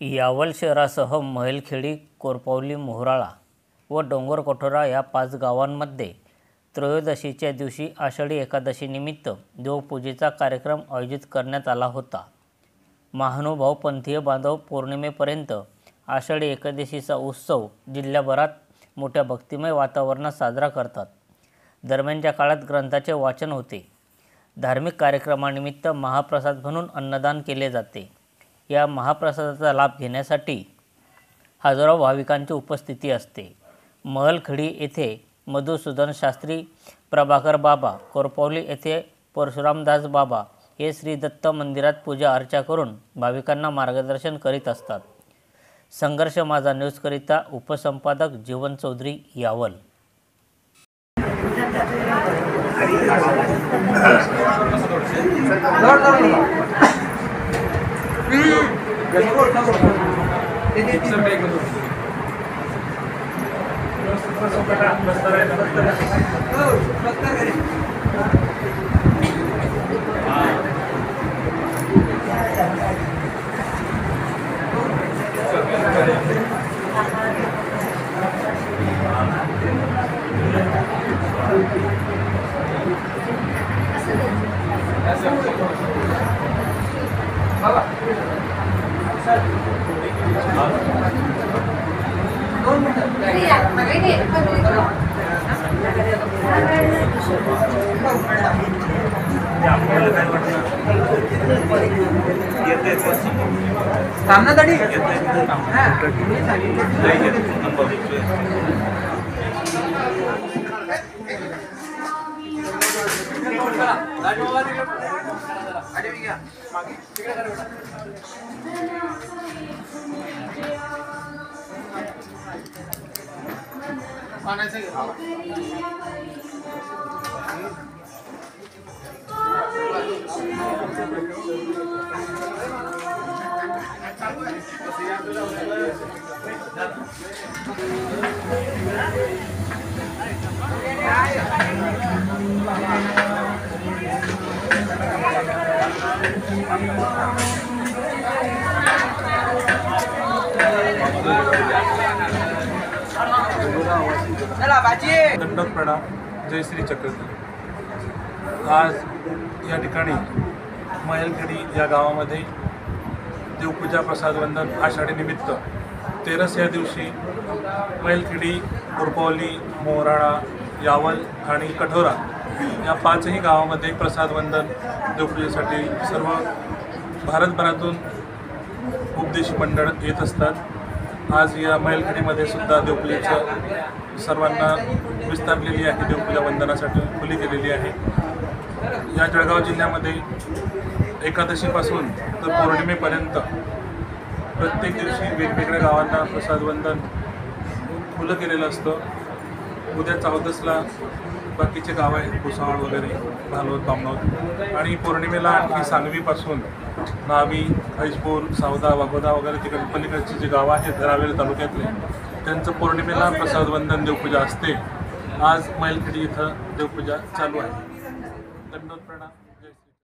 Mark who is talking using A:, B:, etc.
A: यावल शहरासह मैलखेडी, कोरपावली, मोहराळा व डोंगर कठोरा या 5 गावांमध्ये त्रयोदशीच्या दिवशी आषाढी एकादशीनिमित्त देवपूजेचा कार्यक्रम आयोजित करण्यात आला होता। महानुभाव पंथीय बांधव पौर्णिमेपर्यंत आषाढी एकादशीचा उत्सव जिल्ह्याभरात मोठ्या भक्तिमय वातावरणात साजरा करतात। दरम्यानच्या काळात ग्रंथाचे वाचन होते। धार्मिक कार्यक्रमानिमित्त महाप्रसाद म्हणून अन्नदान केले जाते। या महाप्रसादाचा लाभ घेण्यासाठी हजारो भाविकांची उपस्थिती असते। महलखेडी येथे मधुसूदन शास्त्री, प्रभाकर बाबा, कोरपावली येथे परशुरामदास बाबा हे श्री दत्त मंदिरात पूजा अर्चा करून भाविकांना मार्गदर्शन करीत असतात। संघर्ष माझा न्यूजकरिता उपसंपादक जीवन चौधरी, यावल।
B: दंडोत प्रणाम। जय श्री चक्रवर्ती। आज या ठिकाणी मैलखेडी या गावामध्ये देवपूजा प्रसाद वंदन आषाढी निमित्त 13 या दिवशी मैलखेडी, कोरपावली, मोहराळा, यावल आणि कठोरा या 5ही गावामध्ये प्रसाद वंदन देवपूजेसाठी सर्व भारतभरातून उपदेशी मंडळ येत असतात। आज या मैलखेडीमध्ये सुद्धा देवपूजेचं सर्वांना विस्तारलेली आहे। देवपूजा वंदनासाठी खुली केलेली आहे। या जळगाव जिल्ह्यामध्ये एकादशीपासून तर पौर्णिमेपर्यंत प्रत्येक दिवशी वेगवेगळ्या गावांना प्रसाद वंदन खुलं केलेलं असतं। उद्या 14ला बाकीचे गाव आहेत, भुसावळ वगैरे, भालवत, बामणोत, आणि पौर्णिमेला आणखी सांगवीपासून नावी, ऐसपूर, सावदा, वाघोदा वगैरे तिकडे पलीकडचे जे गावं आहेत रावेर तालुक्यातले, त्यांचं पौर्णिमेला प्रसाद वंदन देवपूजा असते। आज मैलखेडी इथं देवपूजा चालू आहे। दंडोत प्रणाम।